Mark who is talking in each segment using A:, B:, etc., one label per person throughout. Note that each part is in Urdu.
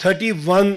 A: 31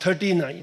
A: 39।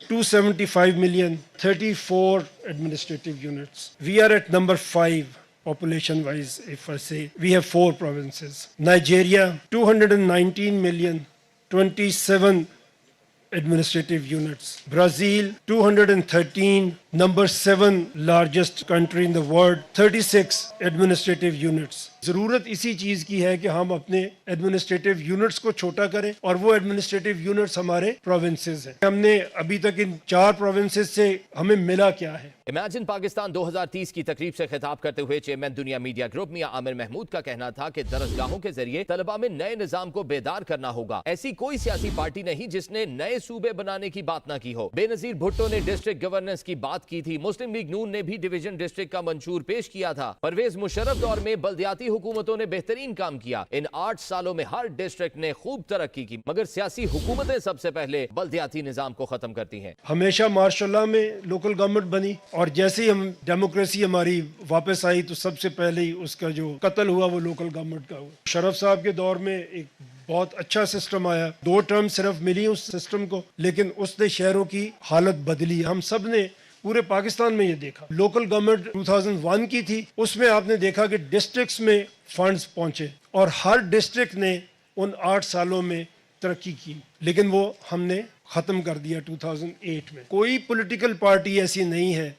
A: 275 million, 34 administrative units. We are at number 5 population wise, if I say. We have 4 provinces. Nigeria 219 million, 27 administrative units. Brazil 213 Number 7 largest country in the world, 36 administrative units. ضرورت اسی چیز کی ہے کہ ہم اپنے ایڈمنسٹریٹو یونٹس کو چھوٹا کریں اور وہ ایڈمنسٹریٹو یونٹس ہمارے پروونسز ہیں. ہم نے ابھی تک ان 4 پروونسز سے ہمیں ملا کیا ہے.
B: امیجن پاکستان 2030 کی تقریب سے خطاب کرتے ہوئے چیئرمین دنیا میڈیا گروپ میاں عامر محمود کا کہنا تھا کہ درسگاہوں کے ذریعے طلباء میں نئے نظام کو بیدار کرنا ہوگا. ایسی کوئی سیاسی پارٹی نہیں جس نے نئے صوبے بنانے کی بات نہ کی ہو. بے نظیر بھٹو نے ڈسٹرکٹ گورننس کی بات کی تھی. مسلم لیگ نون نے بھی ڈویژن ڈسٹرکٹ کا منشور پیش کیا تھا. پرویز مشرف دور میں بلدیاتی حکومتوں نے بہترین کام کیا. ان 8 سالوں میں ہر ڈسٹرکٹ نے خوب ترقی کی, مگر سیاسی حکومتیں سب سے پہلے بلدیاتی نظام کو ختم کرتی ہیں.
A: ہمیشہ ماشاء اللہ میں لوکل گورنمنٹ بنی, اور جیسے ہی ہم ڈیموکریسی ہماری واپس آئی تو سب سے پہلے ہی اس کا جو قتل ہوا وہ لوکل گورنمنٹ کا ہوا. شرف صاحب کے دور میں ایک بہت اچھا سسٹم آیا, 2 ٹرم صرف ملی اس سسٹم کو, لیکن اس نے شہروں کی حالت بدلی. ہم سب نے پورے پاکستان میں یہ دیکھا. لوکل گورنمنٹ 2001 کی تھی, اس میں آپ نے دیکھا کہ ڈسٹرکٹس میں فنڈز پہنچے اور ہر ڈسٹرکٹ نے ان 8 سالوں میں ترقی کی, لیکن وہ ہم نے ختم کر دیا 2008 میں. کوئی پولیٹیکل پارٹی ایسی نہیں ہے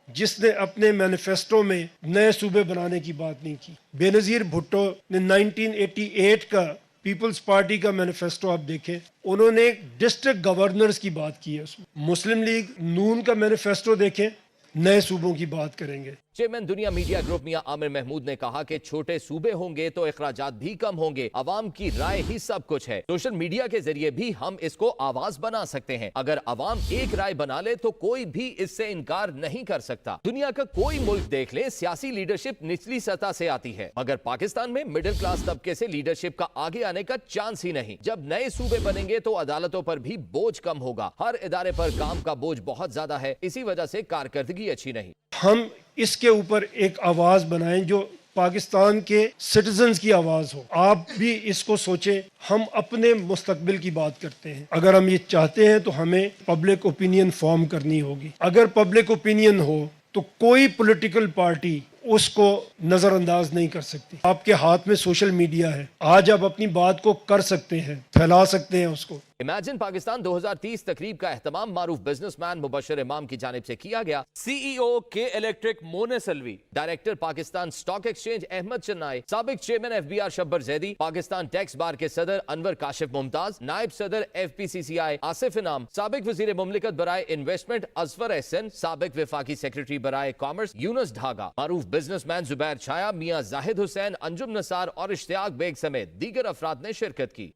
A: جس نے اپنے مینیفیسٹو میں نئے صوبے بنانے کی بات نہیں کی. بے نظیر بھٹو نے 1988 کا پیپلز پارٹی کا مینیفیسٹو آپ دیکھیں, انہوں نے ڈسٹرکٹ گورنرز کی بات کی ہے اس میں. مسلم لیگ نون کا مینیفیسٹو دیکھیں, نئے صوبوں کی بات کریں گے.
B: چیئرمین دنیا میڈیا گروپ میاں عامر محمود نے کہا کہ چھوٹے صوبے ہوں گے تو اخراجات بھی کم ہوں گے. عوام کی رائے ہی سب کچھ ہے. سوشل میڈیا کے ذریعے بھی ہم اس کو آواز بنا سکتے ہیں. اگر عوام ایک رائے بنا لے تو کوئی بھی اس سے انکار نہیں کر سکتا. دنیا کا کوئی ملک دیکھ لے, سیاسی لیڈرشپ نچلی سطح سے آتی ہے, مگر پاکستان میں مڈل کلاس طبقے سے لیڈرشپ کا آگے آنے کا چانس ہی نہیں. جب نئے صوبے بنیں گے تو عدالتوں پر بھی بوجھ کم ہوگا. ہر ادارے پر کام کا بوجھ بہت زیادہ ہے, اسی وجہ سے کارکردگی اچھی نہیں.
A: ہم اس کے اوپر ایک آواز بنائیں جو پاکستان کے سٹیزنز کی آواز ہو. آپ بھی اس کو سوچیں. ہم اپنے مستقبل کی بات کرتے ہیں. اگر ہم یہ چاہتے ہیں تو ہمیں پبلک اوپینین فارم کرنی ہوگی. اگر پبلک اوپینین ہو تو کوئی پولیٹیکل پارٹی اس کو نظر انداز نہیں کر سکتی. آپ کے ہاتھ میں سوشل میڈیا ہے, آج آپ اپنی بات کو کر سکتے ہیں, پھیلا سکتے ہیں اس کو.
B: امیجن پاکستان 2030 تقریب کا اہتمام معروف بزنس مین مبشر امام کی جانب سے کیا گیا. سی ای او کے electric Moonis Alvi, director Pakistan stock exchange Ahmed Chinoy, سابق chairman F B R Shabbar Zaidi, Pakistan tax bar کے صدر انور کاشف ممتاز, نائب صدر ایف پی سی سی آئی آصف انعام, سابق وزیر مملکت برائے انویسٹمنٹ اظفر احسن, سابق وفاقی سیکرٹری برائے کامرس یونس ڈھاگا, معروف بزنس مین زبیر چھایا, میاں زاہد حسین, انجم نثار اور اشتیاق بیگ سمیت دیگر افراد نے شرکت کی.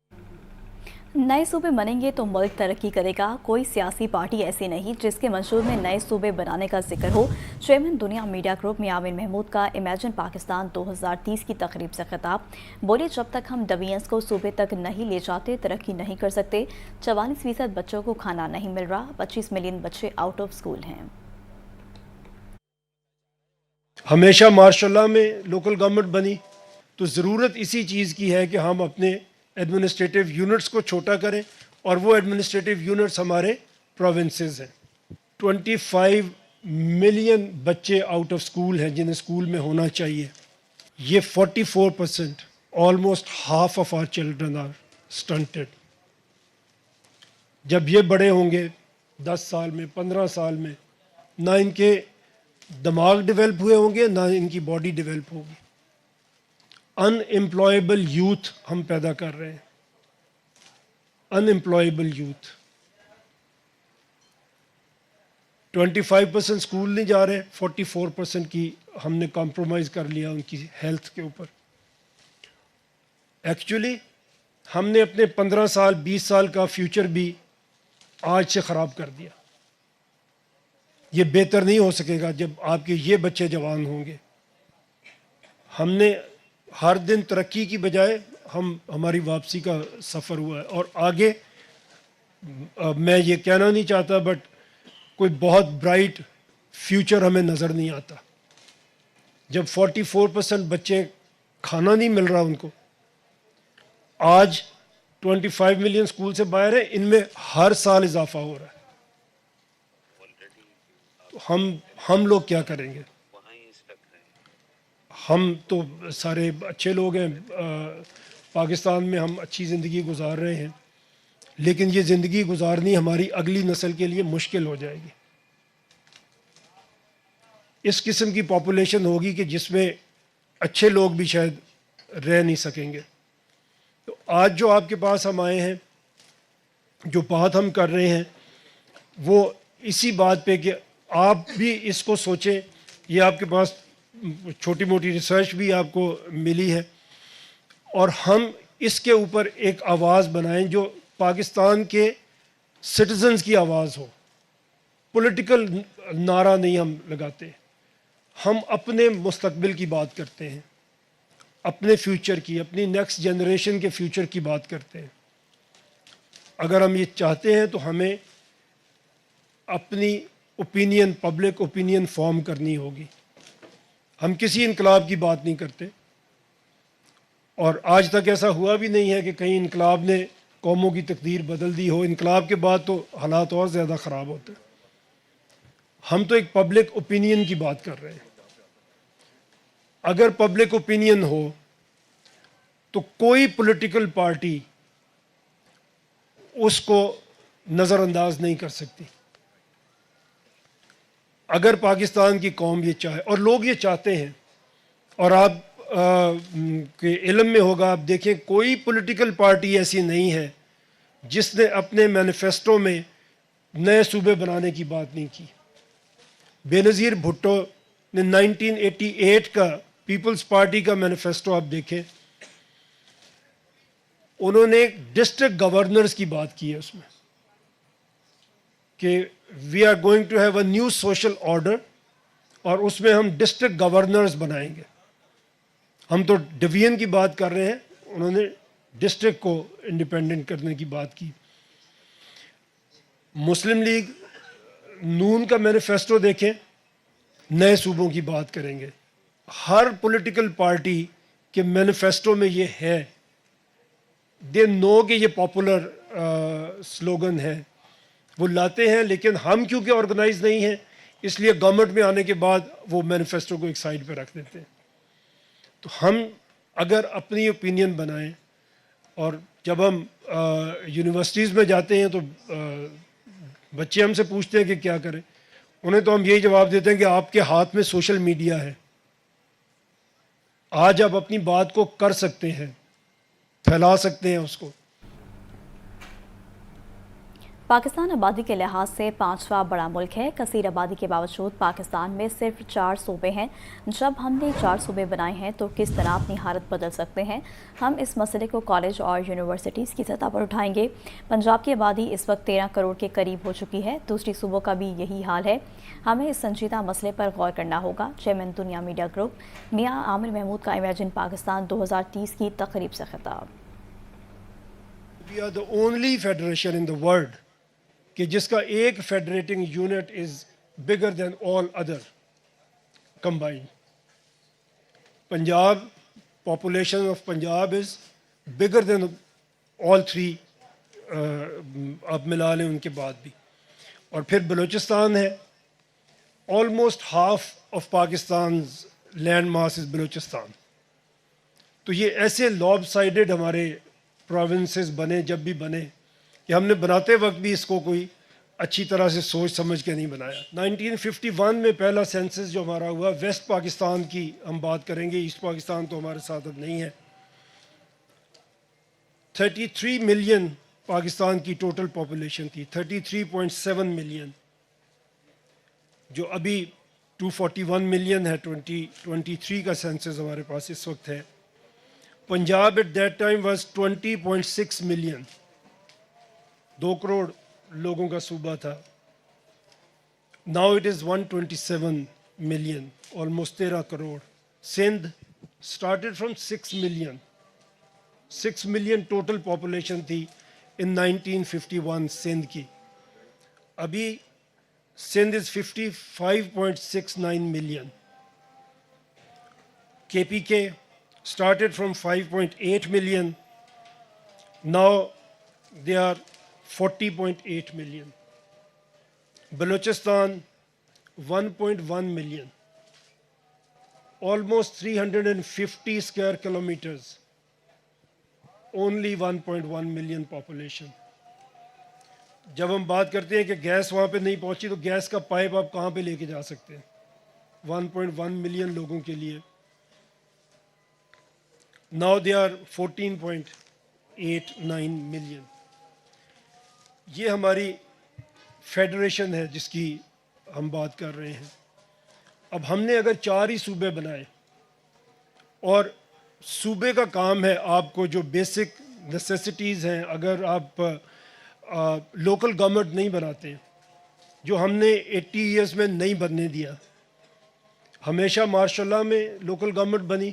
C: نئے صوبے بنیں گے تو ملک ترقی کرے گا. کوئی سیاسی پارٹی ایسی نہیں جس کے منشور میں نئے صوبے بنانے کا ذکر ہو. چیئرمین دنیا میڈیا گروپ میاں عامر محمود کا امیجن پاکستان 2030 کی تقریب سے خطاب. بولے, جب تک ہم ڈویژنز کو صوبے تک نہیں لے جاتے ترقی نہیں کر سکتے. 44% بچوں کو کھانا نہیں مل رہا. 25 ملین بچے آؤٹ آف اسکول ہیں.
A: ہمیشہ ماشاء اللہ میں لوکل گورنمنٹ بنی تو ضرورت اسی چیز کی ہے کہ ہم اپنے ایڈمنسٹریٹو یونٹس کو چھوٹا کریں اور وہ ایڈمنسٹریٹو یونٹس ہمارے پروونسز ہیں. 25 ملین بچے آؤٹ آف اسکول ہیں جنہیں اسکول میں ہونا چاہیے. یہ 44%, almost half of our children are stunted. جب یہ بڑے ہوں گے 10 سال میں, 15 سال میں, نہ ان کے دماغ ڈیولپ ہوئے ہوں گے, نہ ان کی باڈی ڈیولپ ہوگی. ان امپلائیبل یوتھ ہم پیدا کر رہے ہیں. ان امپلائیبل یوتھ. 25% اسکول نہیں جا رہے, 44% کی ہم نے کمپرومائز کر لیا ان کی ہیلتھ کے اوپر. ایکچولی ہم نے اپنے 15 سال 20 سال کا فیوچر بھی آج سے خراب کر دیا. یہ بہتر نہیں ہو سکے گا جب آپ کے یہ بچے جوان ہوں گے. ہم نے ہر دن ترقی کی بجائے ہماری واپسی کا سفر ہوا ہے. اور آگے میں یہ کہنا نہیں چاہتا, بٹ کوئی بہت برائٹ فیوچر ہمیں نظر نہیں آتا. جب 44% بچے کھانا نہیں مل رہا ان کو, آج 25 ملین اسکول سے باہر ہیں, ان میں ہر سال اضافہ ہو رہا ہے. تو ہم لوگ کیا کریں گے؟ ہم تو سارے اچھے لوگ ہیں, پاکستان میں ہم اچھی زندگی گزار رہے ہیں, لیکن یہ زندگی گزارنی ہماری اگلی نسل کے لیے مشکل ہو جائے گی. اس قسم کی پاپولیشن ہوگی کہ جس میں اچھے لوگ بھی شاید رہ نہیں سکیں گے. تو آج جو آپ کے پاس ہم آئے ہیں, جو بات ہم کر رہے ہیں, وہ اسی بات پہ کہ آپ بھی اس کو سوچیں. یہ آپ کے پاس چھوٹی موٹی ریسرچ بھی آپ کو ملی ہے, اور ہم اس کے اوپر ایک آواز بنائیں جو پاکستان کے سٹیزنز کی آواز ہو. پولیٹیکل نعرہ نہیں ہم لگاتے, ہم اپنے مستقبل کی بات کرتے ہیں, اپنے فیوچر کی, اپنی نیکسٹ جنریشن کے فیوچر کی بات کرتے ہیں. اگر ہم یہ چاہتے ہیں تو ہمیں اپنی اوپینین, پبلک اوپینین فارم کرنی ہوگی. ہم کسی انقلاب کی بات نہیں کرتے, اور آج تک ایسا ہوا بھی نہیں ہے کہ کہیں انقلاب نے قوموں کی تقدیر بدل دی ہو. انقلاب کے بعد تو حالات اور زیادہ خراب ہوتے ہیں. ہم تو ایک پبلک اوپینین کی بات کر رہے ہیں. اگر پبلک اوپینین ہو تو کوئی پولیٹیکل پارٹی اس کو نظر انداز نہیں کر سکتی. اگر پاکستان کی قوم یہ چاہے, اور لوگ یہ چاہتے ہیں, اور آپ کے علم میں ہوگا, آپ دیکھیں کوئی پولیٹیکل پارٹی ایسی نہیں ہے جس نے اپنے مینیفیسٹو میں نئے صوبے بنانے کی بات نہیں کی. بے نظیر بھٹو نے 1988 کا پیپلز پارٹی کا مینیفیسٹو آپ دیکھیں, انہوں نے ڈسٹرکٹ گورنرز کی بات کی ہے اس میں کہ we are going to have a new social order, اور اس میں ہم ڈسٹرکٹ گورنرز بنائیں گے. ہم تو ڈویژن کی بات کر رہے ہیں, انہوں نے ڈسٹرکٹ کو انڈیپینڈنٹ کرنے کی بات کی. مسلم لیگ نون کا مینیفیسٹو دیکھیں, نئے صوبوں کی بات کریں گے. ہر پولیٹیکل پارٹی کے مینیفیسٹو میں یہ ہے. دے نو کہ یہ پاپولر سلوگن ہے, وہ لاتے ہیں, لیکن ہم کیونکہ آرگنائز نہیں ہیں اس لیے گورنمنٹ میں آنے کے بعد وہ مینیفیسٹو کو ایک سائڈ پہ رکھ دیتے ہیں. تو ہم اگر اپنی اوپینین بنائیں, اور جب ہم یونیورسٹیز میں جاتے ہیں تو بچے ہم سے پوچھتے ہیں کہ کیا کریں, انہیں تو ہم یہی جواب دیتے ہیں کہ آپ کے ہاتھ میں سوشل میڈیا ہے. آج آپ اپنی بات کو کر سکتے ہیں, پھیلا سکتے ہیں اس کو.
C: پاکستان آبادی کے لحاظ سے 5واں بڑا ملک ہے. کثیر آبادی کے باوجود پاکستان میں صرف 4 صوبے ہیں. جب ہم نے 4 صوبے بنائے ہیں تو کس طرح اپنی حالت بدل سکتے ہیں؟ ہم اس مسئلے کو کالج اور یونیورسٹیز کی سطح پر اٹھائیں گے. پنجاب کی آبادی اس وقت 13 کروڑ کے قریب ہو چکی ہے. دوسری صوبوں کا بھی یہی حال ہے. ہمیں اس سنجیدہ مسئلے پر غور کرنا ہوگا. چیئرمین دنیا میڈیا گروپ میاں عامر محمود کا امیجن پاکستان 2030 کی تقریب سے خطاب.
A: We are the only federation in the world کہ جس کا ایک federating unit is bigger than all other combined. Punjab, population of Punjab is bigger than all 3 آپ ملا لیں ان کے بعد بھی. اور پھر بلوچستان ہے, almost half of Pakistan's land mass is Balochistan. تو یہ ایسے لوب سائڈڈ ہمارے پروونسز بنے, جب بھی بنے, کہ ہم نے بناتے وقت بھی اس کو کوئی اچھی طرح سے سوچ سمجھ کے نہیں بنایا. 1951 میں پہلا سینسس جو ہمارا ہوا, ویسٹ پاکستان کی ہم بات کریں گے, ایسٹ پاکستان تو ہمارے ساتھ اب نہیں ہے. 33 ملین پاکستان کی ٹوٹل پاپولیشن تھی, 33.7 ملین, جو ابھی 241 ملین ہے. 2023 کا سینسس ہمارے پاس اس وقت ہے. Punjab at that time was 20.6 million, 2 crore لوگوں کا صوبہ تھا. Now it is 127 million, almost 13 crore. Sindh started from 6 million, 6 million total population تھی ان 1951 سندھ کی. ابھی Sindh is 55.69 million. KPK started from 5.8 million, now they are 40.8 million. Balochistan 1.1 million, almost 350 square kilometers, only 1.1 million population. جب ہم بات کرتے ہیں کہ گیس وہاں پہ نہیں پہنچی, تو گیس کا پائپ آپ کہاں پہ لے کے جا سکتے ہیں؟ 1.1 ملین لوگوں کے لیے. Now they are 14.89 million. یہ ہماری فیڈریشن ہے جس کی ہم بات کر رہے ہیں. اب ہم نے اگر 4 ہی صوبے بنائے اور صوبے کا کام ہے آپ کو جو بیسک نیسیسٹیز ہیں, اگر آپ لوکل گورنمنٹ نہیں بناتے, جو ہم نے 80 ایئرس میں نہیں بننے دیا, ہمیشہ ماشاء اللہ میں لوکل گورنمنٹ بنی,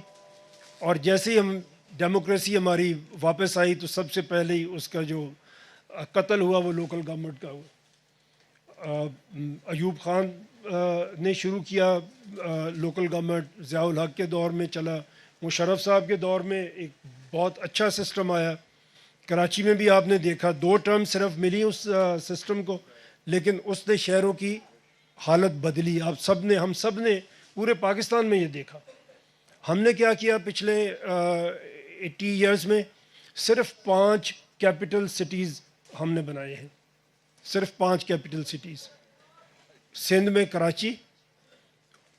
A: اور جیسے ہی ہم ڈیموکریسی ہماری واپس آئی تو سب سے پہلے ہی اس کا جو قتل ہوا وہ لوکل گورنمنٹ کا ہوا. ایوب خان نے شروع کیا لوکل گورنمنٹ, ضیاء الحق کے دور میں چلا, مشرف صاحب کے دور میں ایک بہت اچھا سسٹم آیا. کراچی میں بھی آپ نے دیکھا 2 ٹرم صرف ملی اس سسٹم کو, لیکن اس نے شہروں کی حالت بدلی. آپ سب نے, ہم سب نے پورے پاکستان میں یہ دیکھا. ہم نے کیا کیا پچھلے 80 ایئرز میں, صرف 5 کیپٹل سٹیز ہم نے بنائے ہیں, صرف 5 کیپٹل سٹیز. سندھ میں کراچی,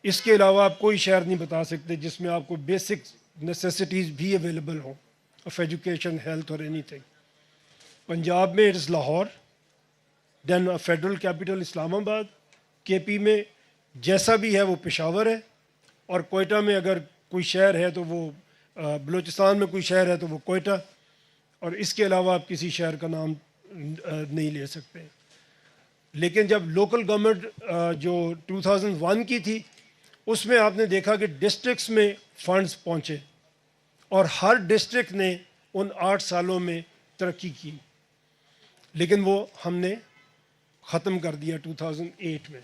A: اس کے علاوہ آپ کوئی شہر نہیں بتا سکتے جس میں آپ کو بیسک نیسیسٹیز بھی اویلیبل ہوں, آف ایجوکیشن, ہیلتھ اور اینی تھنگ. پنجاب میں it is Lahore, then federal capital Islamabad. K پی میں جیسا بھی ہے وہ پشاور ہے, اور کوئٹہ میں اگر کوئی شہر ہے تو وہ, بلوچستان میں کوئی شہر ہے تو وہ کوئٹہ, اور اس کے علاوہ آپ کسی شہر کا نام نہیں لے سکتے. لیکن جب لوکل گورنمنٹ جو 2001 کی تھی, اس میں آپ نے دیکھا کہ ڈسٹرکٹس میں فنڈز پہنچے, اور ہر ڈسٹرکٹ نے ان 8 سالوں میں ترقی کی, لیکن وہ ہم نے ختم کر دیا 2008 میں.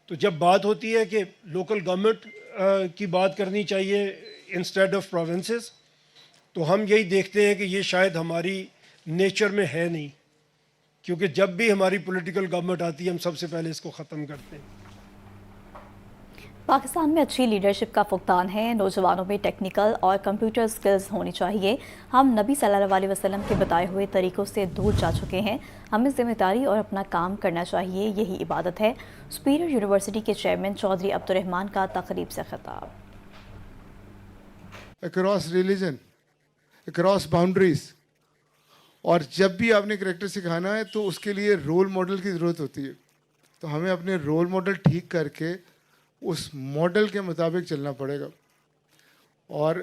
A: تو جب بات ہوتی ہے کہ لوکل گورنمنٹ کی بات کرنی چاہیے انسٹیڈ آف پروونسز, تو ہم یہی دیکھتے ہیں کہ یہ شاید ہماری نیچر میں ہے نہیں, کیونکہ جب بھی ہماری پولیٹیکل گورنمنٹ آتی ہے ہم سب سے پہلے اس کو ختم کرتے ہیں.
C: پاکستان میں اچھی لیڈرشپ کا فقدان ہے. نوجوانوں میں ٹیکنیکل اور کمپیوٹر سکلز ہونی چاہیے. ہم نبی صلی اللہ علیہ وسلم کے بتائے ہوئے طریقوں سے دور جا چکے ہیں. ہمیں ذمہ داری اور اپنا کام کرنا چاہیے, یہی عبادت ہے. سپیریئر یونیورسٹی کے چیئرمین چودھری عبدالرحمان کا تقریب سے خطاب.
D: اکراس ریلیجن, اکراس باؤنڈریز, اور جب بھی آپ نے کریکٹر سکھانا ہے تو اس کے لیے رول ماڈل کی ضرورت ہوتی ہے. تو ہمیں اپنے رول ماڈل ٹھیک کر کے اس ماڈل کے مطابق چلنا پڑے گا. اور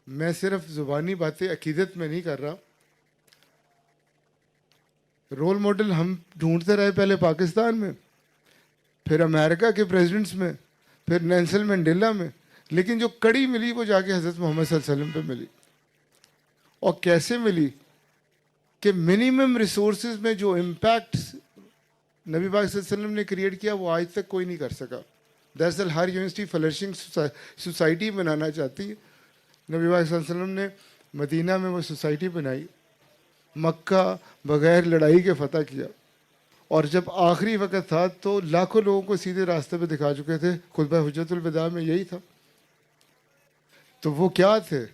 D: میں صرف زبانی باتیں عقیدت میں نہیں کر رہا. رول ماڈل ہم ڈھونڈتے رہے, پہلے پاکستان میں, پھر امریکہ کے پریزیڈنٹس میں, پھر نیلسن منڈیلا میں, لیکن جو کڑی ملی وہ جا کے حضرت محمد صلی اللہ علیہ وسلم پہ ملی. اور کیسے ملی کہ منیمم ریسورسز میں جو امپیکٹ نبی پاک صلی اللہ علیہ وسلم نے کریٹ کیا وہ آج تک کوئی نہیں کر سکا. دراصل ہر یونیورسٹی فلرشنگ سوسائٹی بنانا چاہتی ہے. نبی پاک صلی اللہ علیہ وسلم نے مدینہ میں وہ سوسائٹی بنائی, مکہ بغیر لڑائی کے فتح کیا, اور جب آخری وقت تھا تو لاکھوں لوگوں کو سیدھے راستے پہ دکھا چکے تھے. خطبہ حجت الوداع میں یہی تھا. تو وہ کیا تھے؟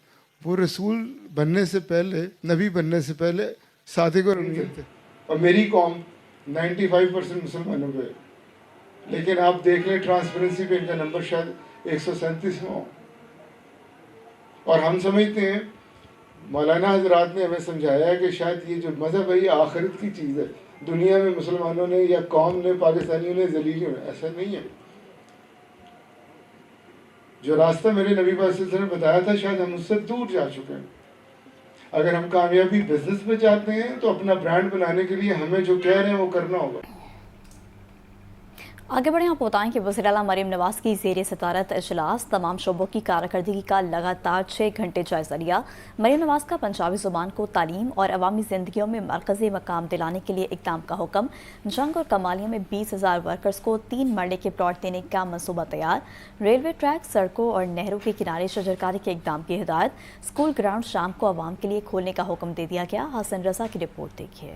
D: وہ رسول بننے سے پہلے, نبی بننے سے پہلے صادق اور امین تھے. اور میری قوم 95% مسلمانوں پہ, لیکن آپ دیکھ لیں ٹرانسپیرنسی پہ ان کا نمبر شاید 137 میں ہو. اور ہم سمجھتے ہیں, مولانا حضرات نے ہمیں سمجھایا ہے کہ شاید یہ جو مذہب ہے یہ آخرت کی چیز ہے, دنیا میں مسلمانوں نے یا قوم نے, پاکستانیوں نے ذلیل ہونا, ایسا نہیں ہے. جو راستہ میرے نبی پاک صلی اللہ علیہ وسلم نے بتایا تھا شاید ہم اس سے دور جا چکے ہیں. اگر ہم کامیابی بزنس میں چاہتے ہیں تو اپنا برانڈ بنانے کے لیے ہمیں جو کہہ رہے ہیں وہ کرنا ہوگا.
C: آگے بڑھیں, آپ کو بتائیں کہ وزیر اعلیٰ مریم نواز کی زیر صدارت اجلاس تمام شعبوں کی کارکردگی کا لگاتار 6 گھنٹے جائزہ لیا. مریم نواز کا پنجابی زبان کو تعلیم اور عوامی زندگیوں میں مرکزی مقام دلانے کے لیے اقدام کا حکم. جنگ اور کمالیہ میں 20,000 ورکرز کو 3 مرلے کے پلاٹ دینے کا منصوبہ تیار. ریلوے ٹریک, سڑکوں اور نہروں کے کنارے شجرکاری کے اقدام کی ہدایت. اسکول گراؤنڈ شام کو عوام کے لیے کھولنے کا حکم دے دیا گیا. حسن رضا کی رپورٹ دیکھیے.